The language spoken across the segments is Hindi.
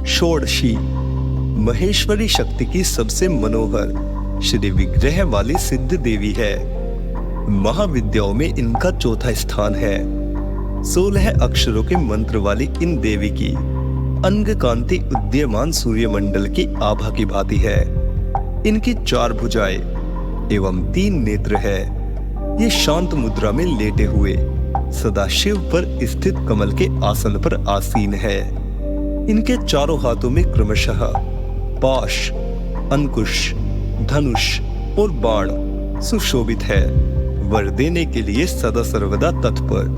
षोडशी महेश्वरी शक्ति की सबसे मनोहर श्री विग्रह वाली सिद्ध देवी है। महाविद्याओं में इनका चौथा स्थान है। 16 अक्षरों के मंत्र वाली इन देवी की अंग कांति उदीयमान सूर्यमंडल की आभा की भांति है। इनकी 4 भुजाएं एवं 3 नेत्र है। ये शांत मुद्रा में लेटे हुए सदाशिव पर स्थित कमल के आसन पर आसीन है। इनके चारों हाथों में क्रमशः पाश, अंकुश, धनुष और बाण सुशोभित है। वर देने के लिए सदा सर्वदा तत्पर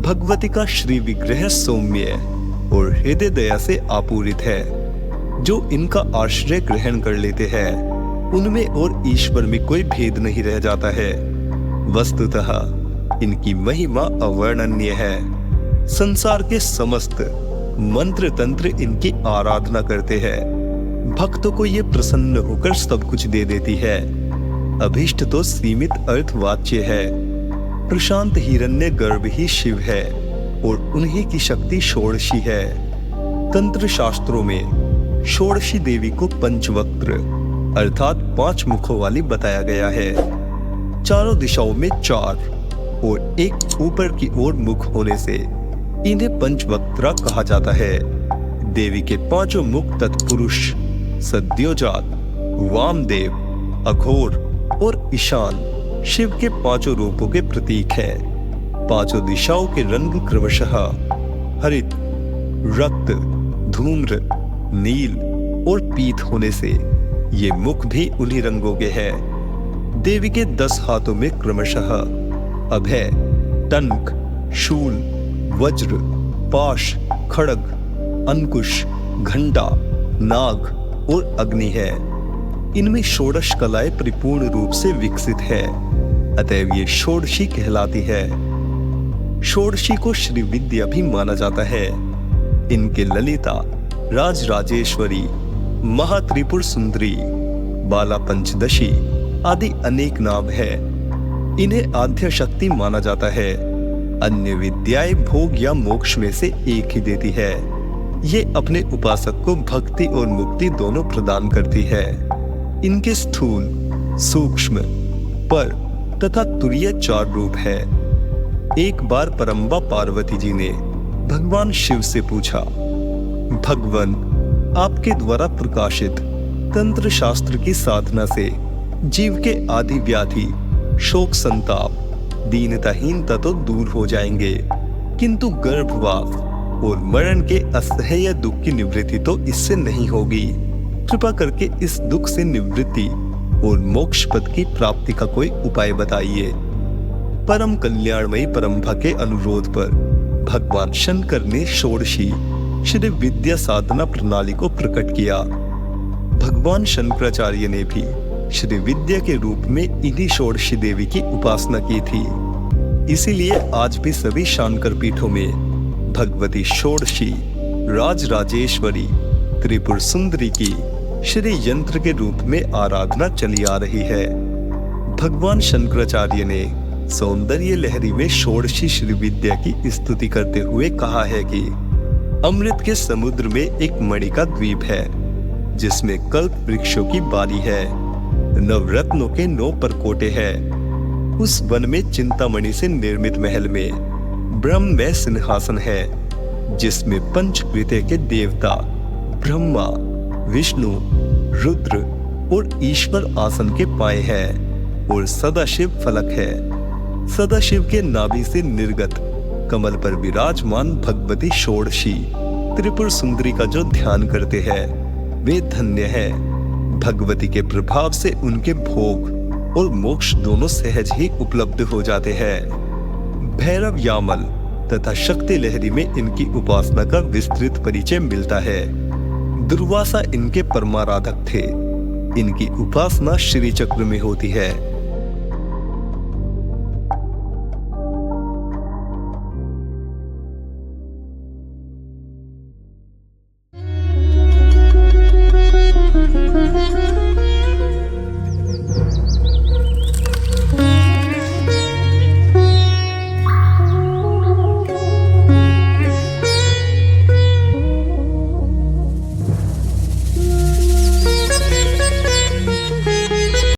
भगवती का श्री विग्रह सौम्य और हृदय दया से आपूरित है। जो इनका आश्रय ग्रहण कर लेते हैं उनमें और ईश्वर में कोई भेद नहीं रह जाता है। वस्तुतः इनकी महिमा अवर्णनीय है। संसार के समस्त मंत्र तंत्र इनकी आराधना करते हैं। भक्तों को ये प्रसन्न होकर सब कुछ दे देती है। अभीष्ट तो सीमित अर्थवाच्य है। प्रशांत हिरण्य गर्भ ही शिव है और उन्हीं की शक्ति षोडशी है। तंत्र शास्त्रों में षोडशी देवी को पंचवक्त्र अर्थात 5 मुखों वाली बताया गया है। चारों दिशाओं में 4 और एक ऊपर की ओर मुख होने से इन्हें पंचवक्त्रा कहा जाता है। देवी के 5 मुख तत्पुरुष, सद्योजात, वामदेव, अघोर और ईशान शिव के 5 रूपों के प्रतीक है। 5 दिशाओं के रंग क्रमशः हरित, रक्त, धूम्र, नील और पीत होने से ये मुख भी उन्हीं रंगों के हैं। देवी के 10 हाथों में क्रमशः अभय, टंक, शूल, वज्र, पाश, खड्ग, अंकुश, घंटा, नाग और अग्नि है। इनमें षोडश कलाएं परिपूर्ण रूप से विकसित है, अतएव ये षोडशी कहलाती है। षोडशी को श्री विद्या भी माना जाता है। इनके ललिता, राजराजेश्वरी, महात्रिपुर सुंदरी, बाला पंचदशी आदि अनेक नाम है। इन्हें आद्य शक्ति माना जाता है। अन्य विद्याएं भोग या मोक्ष में से एक ही देती है। ये अपने उपासक को भक्ति और मुक्ति दोनों प्रदान करती है। इनके स्थूल, सूक्ष्म, पर तथा तुरीय 4 रूप है। एक बार परम्बा पार्वती जी ने भगवान शिव से पूछा, भगवान, आपके द्वारा प्रकाशित तंत्र शास्त्र की साधना से जीव के आदि व्याधि, शोक, संताप, दीनताहीनता तो दूर हो जाएंगे, किंतु गर्भवास और मरण के असह्य दुख की निवृत्ति तो इससे नहीं होगी। कृपा करके इस दुख से निवृत्ति और मोक्ष पद की प्राप्ति का कोई उपाय बताइए। परम कल्याणमयी परंपरा के अनुरोध पर भगवान शंकर ने षोडशी श्री विद्या साधना प्रणाली को प्रकट किया। भगवान शंकराचार्य ने भी श्री विद्या के रूप में इन्हीं षोडशी देवी की उपासना की थी। इसीलिए आज भी सभी शांकर पीठों में भगवती षोडशी, राजराजेश्वरी, त्रिपुर सुंदरी की श्री यंत्र के रूप में आराधना चली आ रही है। भगवान शंकराचार्य ने सौंदर्य लहरी में षोडशी श्री विद्या की स्तुति करते हुए कहा है कि अमृत के समुद्र में एक मणि का द्वीप है जिसमें कल्प वृक्षों की बारी है, नवरत्नों के 9 परकोटे हैं। उस वन में चिंतामणि से निर्मित महल में ब्रह्ममय सिंहासन है जिसमें पंचकृत्य के देवता ब्रह्मा, विष्णु, रुद्र और ईश्वर आसन के पाए हैं और सदाशिव फलक है। सदाशिव के नाभि से निर्गत कमल पर विराजमान भगवती षोडशी त्रिपुर सुंदरी का जो ध्यान करते हैं वे धन्य है। भगवती के प्रभाव से उनके भोग और मोक्ष दोनों सहज ही उपलब्ध हो जाते हैं। भैरव यामल तथा शक्ति लहरी में इनकी उपासना का विस्तृत परिचय मिलता है। दुर्वासा इनके परमाराधक थे। इनकी उपासना श्री चक्र में होती है।